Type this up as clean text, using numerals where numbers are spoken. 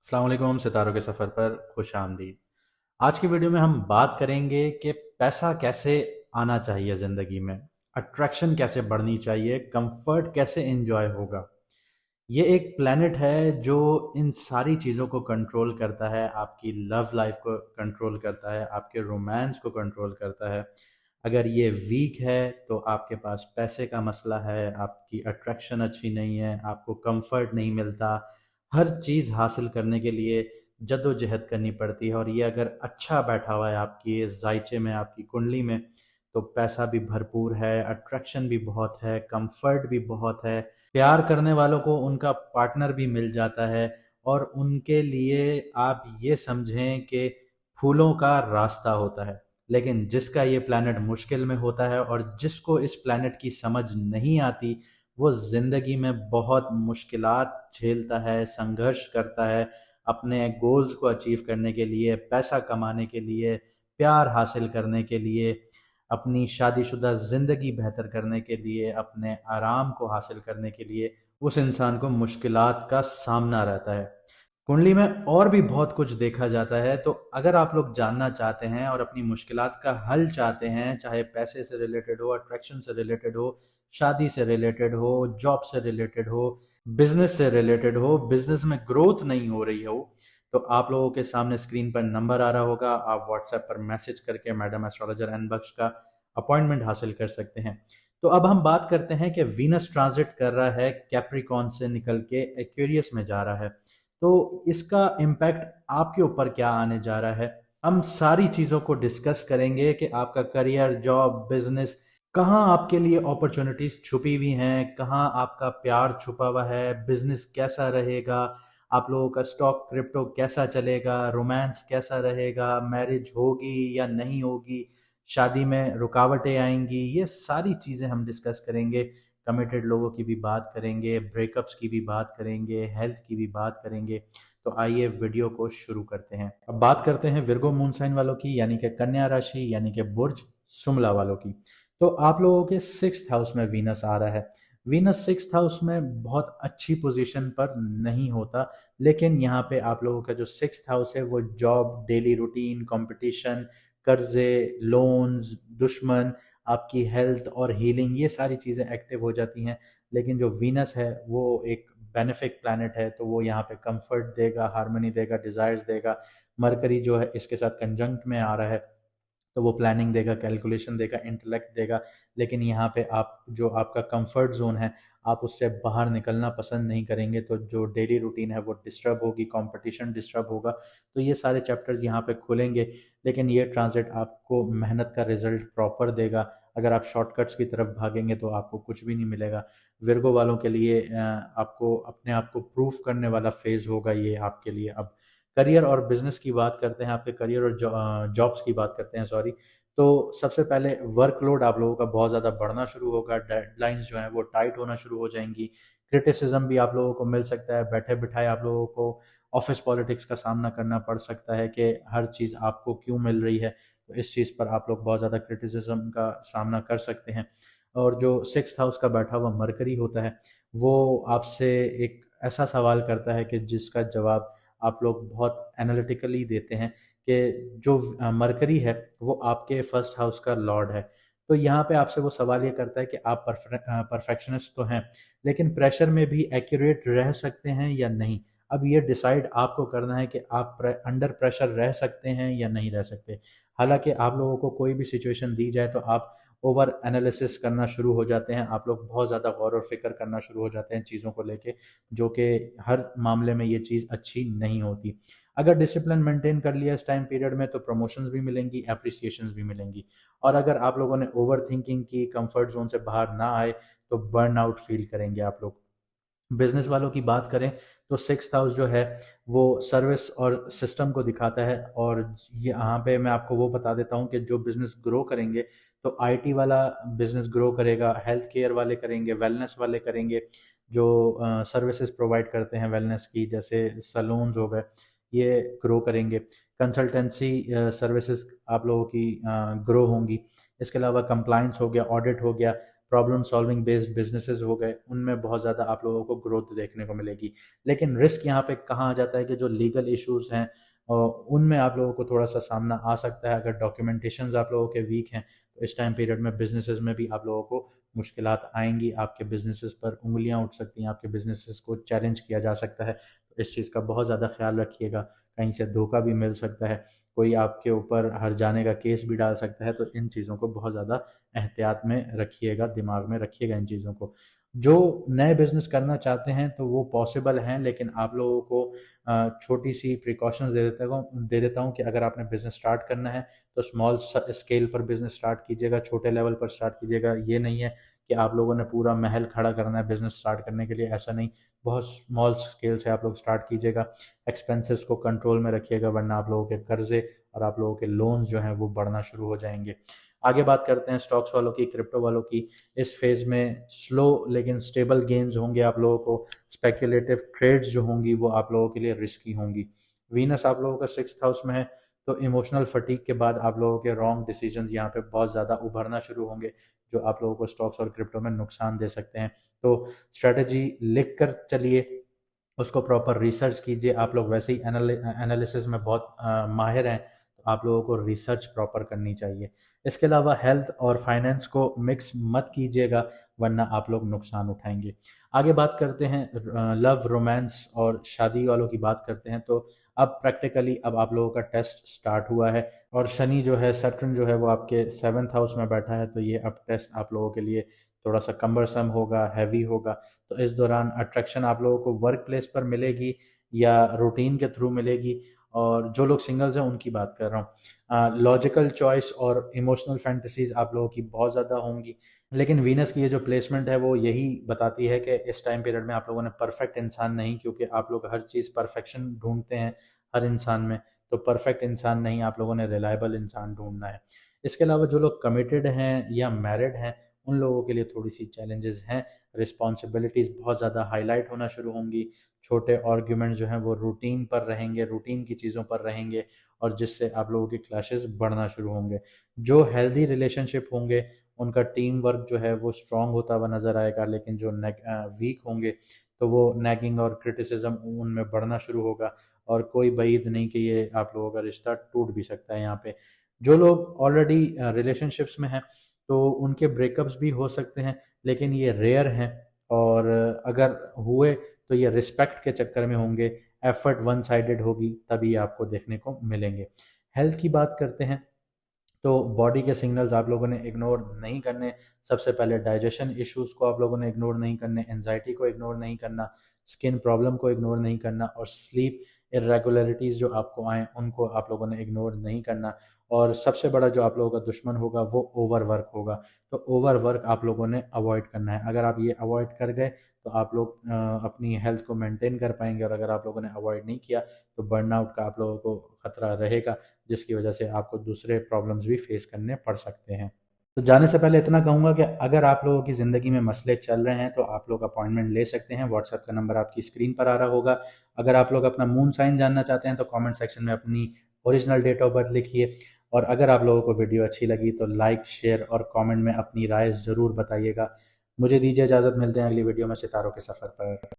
अस्सलाम वालेकुम। सितारों के सफ़र पर खुश आमदीद। आज की वीडियो में हम बात करेंगे कि पैसा कैसे आना चाहिए ज़िंदगी में, अट्रैक्शन कैसे बढ़नी चाहिए, कंफर्ट कैसे एंजॉय होगा। ये एक प्लेनेट है जो इन सारी चीज़ों को कंट्रोल करता है, आपकी लव लाइफ को कंट्रोल करता है, आपके रोमांस को कंट्रोल करता है। अगर ये वीक है तो आपके पास पैसे का मसला है, आपकी अट्रैक्शन अच्छी नहीं है, आपको कंफर्ट नहीं मिलता, हर चीज़ हासिल करने के लिए जद्दोजहद करनी पड़ती है। और ये अगर अच्छा बैठा हुआ है आपकी इस जायचे में, आपकी कुंडली में, तो पैसा भी भरपूर है, अट्रैक्शन भी बहुत है, कंफर्ट भी बहुत है, प्यार करने वालों को उनका पार्टनर भी मिल जाता है। और उनके लिए आप ये समझें कि फूलों का रास्ता होता है। लेकिन जिसका ये प्लैनेट मुश्किल में होता है और जिसको इस प्लैनेट की समझ नहीं आती, वो ज़िंदगी में बहुत मुश्किलात झेलता है, संघर्ष करता है, अपने गोल्स को अचीव करने के लिए, पैसा कमाने के लिए, प्यार हासिल करने के लिए, अपनी शादीशुदा ज़िंदगी बेहतर करने के लिए, अपने आराम को हासिल करने के लिए उस इंसान को मुश्किलात का सामना रहता है। कुंडली में और भी बहुत कुछ देखा जाता है, तो अगर आप लोग जानना चाहते हैं और अपनी मुश्किलात का हल चाहते हैं, चाहे पैसे से रिलेटेड हो, अट्रैक्शन से रिलेटेड हो, शादी से रिलेटेड हो, जॉब से रिलेटेड हो, बिजनेस से रिलेटेड हो, बिजनेस में ग्रोथ नहीं हो रही हो, तो आप लोगों के सामने स्क्रीन पर नंबर आ रहा होगा। आप व्हाट्सएप पर मैसेज करके मैडम एस्ट्रोलॉजर एन बख्श का अपॉइंटमेंट हासिल कर सकते हैं। तो अब हम बात करते हैं कि वीनस ट्रांजिट कर रहा है कैप्रिकॉन से निकल के एक्वेरियस में जा रहा है, तो इसका इम्पैक्ट आपके ऊपर क्या आने जा रहा है। हम सारी चीज़ों को डिस्कस करेंगे कि आपका करियर, जॉब, बिजनेस, कहाँ आपके लिए अपॉर्चुनिटीज छुपी हुई हैं, कहाँ आपका प्यार छुपा हुआ है, बिजनेस कैसा रहेगा, आप लोगों का स्टॉक क्रिप्टो कैसा चलेगा, रोमांस कैसा रहेगा, मैरिज होगी या नहीं होगी, शादी में रुकावटें आएंगी, ये सारी चीज़ें हम डिस्कस करेंगे। कमिटेड लोगों की भी बात करेंगे, ब्रेकअप्स की भी बात करेंगे, हेल्थ की भी बात करेंगे। तो आइए वीडियो को शुरू करते हैं। अब बात करते हैं विर्गो मून साइन वालों की, यानी कि कन्या राशि, यानी कि बुर्ज सुमला वालों की। तो आप लोगों के 6th हाउस में वीनस आ रहा है। वीनस 6th हाउस में बहुत अच्छी पोजीशन पर नहीं होता, लेकिन यहाँ पे आप लोगों का जो 6th हाउस है वो जॉब, डेली रूटीन, कंपटीशन, कर्जे, लोन्स, दुश्मन, आपकी हेल्थ और हीलिंग, ये सारी चीज़ें एक्टिव हो जाती हैं। लेकिन जो वीनस है वो एक बेनिफिक प्लैनेट है, तो वो यहाँ पे कंफर्ट देगा, हार्मनी देगा, डिज़ायर्स देगा। मरकरी जो है इसके साथ कंजंक्ट में आ रहा है, तो वो प्लानिंग देगा, कैलकुलेशन देगा, इंटेलेक्ट देगा। लेकिन यहाँ पे आप जो आपका कंफर्ट जोन है, आप उससे बाहर निकलना पसंद नहीं करेंगे, तो जो डेली रूटीन है वो डिस्टर्ब होगी, कंपटीशन डिस्टर्ब होगा। तो ये सारे चैप्टर्स यहाँ पे खुलेंगे। लेकिन ये ट्रांजिट आपको मेहनत का रिजल्ट प्रॉपर देगा। अगर आप शॉर्टकट्स की तरफ भागेंगे तो आपको कुछ भी नहीं मिलेगा। विर्गो वालों के लिए आपको अपने आप को प्रूफ करने वाला फेज होगा ये आपके लिए। अब करियर और बिजनेस की बात करते हैं, आपके करियर और जॉब्स की बात करते हैं, सॉरी। तो सबसे पहले वर्कलोड आप लोगों का बहुत ज़्यादा बढ़ना शुरू होगा, डेडलाइंस जो हैं वो टाइट होना शुरू हो जाएंगी, क्रिटिसिज्म भी आप लोगों को मिल सकता है, बैठे बिठाए आप लोगों को ऑफिस पॉलिटिक्स का सामना करना पड़ सकता है कि हर चीज़ आपको क्यों मिल रही है। तो इस चीज़ पर आप लोग बहुत ज़्यादा क्रिटिसिज्म का सामना कर सकते हैं। और जो 6th हाउस का बैठा हुआ मरकरी होता है, वो आपसे एक ऐसा सवाल करता है कि जिसका जवाब आप लोग बहुत एनालिटिकली देते हैं, कि जो मरकरी है वो आपके फर्स्ट हाउस का लॉर्ड है। तो यहाँ पे आपसे वो सवाल ये करता है कि आप परफेक्शनिस्ट तो हैं, लेकिन प्रेशर में भी एक्यूरेट रह सकते हैं या नहीं। अब ये डिसाइड आपको करना है कि आप अंडर प्रेशर रह सकते हैं या नहीं रह सकते। हालांकि आप लोगों को कोई भी सिचुएशन दी जाए तो आप ओवर एनालिसिस करना शुरू हो जाते हैं, आप लोग बहुत ज़्यादा गौर और फिक्र करना शुरू हो जाते हैं चीज़ों को लेके, जो कि हर मामले में ये चीज़ अच्छी नहीं होती। अगर डिसिप्लिन मेंटेन कर लिया इस टाइम पीरियड में तो प्रमोशंस भी मिलेंगी, एप्रिसिएशंस भी मिलेंगी। और अगर आप लोगों ने ओवर थिंकिंग की, कंफर्ट जोन से बाहर ना आए, तो बर्न आउट फील करेंगे आप लोग। बिजनेस वालों की बात करें तो 6th हाउस जो है वो सर्विस और सिस्टम को दिखाता है। और ये यहाँ पे मैं आपको वो बता देता हूँ कि जो बिजनेस ग्रो करेंगे, तो आईटी वाला बिजनेस ग्रो करेगा, हेल्थ केयर वाले करेंगे, वेलनेस वाले करेंगे, जो सर्विसेज प्रोवाइड करते हैं वेलनेस की, जैसे सलून्स हो गए, ये ग्रो करेंगे। कंसल्टेंसी सर्विसेज आप लोगों की ग्रो होंगी। इसके अलावा कंप्लाइंस हो गया, ऑडिट हो गया, प्रॉब्लम सॉल्विंग बेस्ड बिजनेसेस हो गए, उनमें बहुत ज़्यादा आप लोगों को ग्रोथ देखने को मिलेगी। लेकिन रिस्क यहाँ पे कहाँ आ जाता है कि जो लीगल इश्यूज हैं उनमें आप लोगों को थोड़ा सा सामना आ सकता है। अगर डॉक्यूमेंटेशंस आप लोगों के वीक हैं तो इस टाइम पीरियड में बिजनेसेस में भी आप लोगों को मुश्किलात आएंगी, आपके बिजनेसेस पर उंगलियां उठ सकती हैं, आपके बिजनेसेस को चैलेंज किया जा सकता है। तो इस चीज़ का बहुत ज़्यादा ख्याल रखिएगा। कहीं से धोखा भी मिल सकता है, कोई आपके ऊपर हर जाने का केस भी डाल सकता है। तो इन चीज़ों को बहुत ज़्यादा एहतियात में रखिएगा, दिमाग में रखिएगा इन चीज़ों को। जो नए बिजनेस करना चाहते हैं तो वो पॉसिबल हैं, लेकिन आप लोगों को छोटी सी प्रिकॉशंस दे देता हूँ कि अगर आपने बिजनेस स्टार्ट करना है तो स्मॉल स्केल पर बिजनेस स्टार्ट कीजिएगा, छोटे लेवल पर स्टार्ट कीजिएगा। ये नहीं है कि आप लोगों ने पूरा महल खड़ा करना है बिजनेस स्टार्ट करने के लिए, ऐसा नहीं। बहुत स्मॉल स्केल से आप लोग स्टार्ट कीजिएगा। एक्सपेंसेस को कंट्रोल में रखिएगा, वरना आप लोगों के कर्जे और आप लोगों के लोन्स जो हैं वो बढ़ना शुरू हो जाएंगे। आगे बात करते हैं स्टॉक्स वालों की, क्रिप्टो वालों की। इस फेज में स्लो लेकिन स्टेबल गेन्स होंगे आप लोगों को। स्पेक्युलेटिव ट्रेड्स जो होंगी वो आप लोगों के लिए रिस्की होंगी। वीनस आप लोगों का 6th हाउस में है, तो इमोशनल फटीक के बाद आप लोगों के रॉन्ग डिसीजंस यहाँ पे बहुत ज़्यादा उभरना शुरू होंगे, जो आप लोगों को स्टॉक्स और क्रिप्टो में नुकसान दे सकते हैं। तो स्ट्रेटजी लिख कर चलिए, उसको प्रॉपर रिसर्च कीजिए। आप लोग वैसे ही एनालिसिस में बहुत माहिर हैं, तो आप लोगों को रिसर्च प्रॉपर करनी चाहिए। इसके अलावा हेल्थ और फाइनेंस को मिक्स मत कीजिएगा, वरना आप लोग नुकसान उठाएंगे। आगे बात करते हैं लव, रोमांस और शादी वालों की बात करते हैं। तो अब प्रैक्टिकली अब आप लोगों का टेस्ट स्टार्ट हुआ है, और शनि जो है, सैटर्न जो है वो आपके 7th हाउस में बैठा है। तो ये अब टेस्ट आप लोगों के लिए थोड़ा सा कम्बरसम होगा, हैवी होगा। तो इस दौरान अट्रैक्शन आप लोगों को वर्क प्लेस पर मिलेगी या रूटीन के थ्रू मिलेगी। और जो लोग सिंगल्स हैं उनकी बात कर रहा हूँ। लॉजिकल चॉइस और इमोशनल फैंटेसीज आप लोगों की बहुत ज़्यादा होंगी। लेकिन वीनस की ये जो प्लेसमेंट है वो यही बताती है कि इस टाइम पीरियड में आप लोगों ने परफेक्ट इंसान नहीं, क्योंकि आप लोग हर चीज़ परफेक्शन ढूंढते हैं हर इंसान में, तो परफेक्ट इंसान नहीं, आप लोगों ने रिलायबल इंसान ढूंढना है। इसके अलावा जो लोग कमिटेड हैं या मैरिड हैं उन लोगों के लिए थोड़ी सी चैलेंजेस हैं। रिस्पॉन्सिबिलिटीज़ बहुत ज़्यादा हाईलाइट होना शुरू होंगी। छोटे आर्ग्यूमेंट जो हैं वो रूटीन पर रहेंगे, रूटीन की चीज़ों पर रहेंगे, और जिससे आप लोगों के क्लैशेस बढ़ना शुरू होंगे। जो हेल्दी रिलेशनशिप होंगे उनका टीम वर्क जो है वो स्ट्रांग होता हुआ नज़र आएगा, लेकिन जो वीक होंगे तो वो नैगिंग और क्रिटिसिज्म उनमें बढ़ना शुरू होगा। और कोई बईद नहीं कि ये आप लोगों का रिश्ता टूट भी सकता है यहाँ पे। जो लोग ऑलरेडी रिलेशनशिप्स में हैं तो उनके ब्रेकअप्स भी हो सकते हैं, लेकिन ये रेयर हैं। और अगर हुए तो ये रिस्पेक्ट के चक्कर में होंगे, एफर्ट वन साइडेड होगी, तभी आपको देखने को मिलेंगे। हेल्थ की बात करते हैं तो बॉडी के सिग्नल्स आप लोगों ने इग्नोर नहीं करने। सबसे पहले डाइजेशन इश्यूज को आप लोगों ने इग्नोर नहीं करने, एनजाइटी को इग्नोर नहीं करना, स्किन प्रॉब्लम को इग्नोर नहीं करना, और स्लीप इरेगुलरिटीज़ जो आपको आए उनको आप लोगों ने इग्नोर नहीं करना। और सबसे बड़ा जो आप लोगों का दुश्मन होगा वो ओवर वर्क होगा। तो ओवर वर्क आप लोगों ने अवॉइड करना है। अगर आप ये अवॉइड कर गए तो आप लोग अपनी हेल्थ को मेंटेन कर पाएंगे, और अगर आप लोगों ने अवॉइड नहीं किया तो बर्नआउट का आप लोगों को खतरा रहेगा, जिसकी वजह से आपको दूसरे प्रॉब्लम्स भी फेस करने पड़ सकते हैं। तो जाने से पहले इतना कहूँगा कि अगर आप लोगों की ज़िंदगी में मसले चल रहे हैं तो आप लोग अपॉइंटमेंट ले सकते हैं। व्हाट्सएप का नंबर आपकी स्क्रीन पर आ रहा होगा। अगर आप लोग अपना मून साइन जानना चाहते हैं तो कमेंट सेक्शन में अपनी ओरिजिनल डेट ऑफ बर्थ लिखिए। और अगर आप लोगों को वीडियो अच्छी लगी तो लाइक, शेयर और कमेंट में अपनी राय ज़रूर बताइएगा। मुझे दीजिए इजाज़त, मिलते हैं अगली वीडियो में सितारों के सफ़र पर।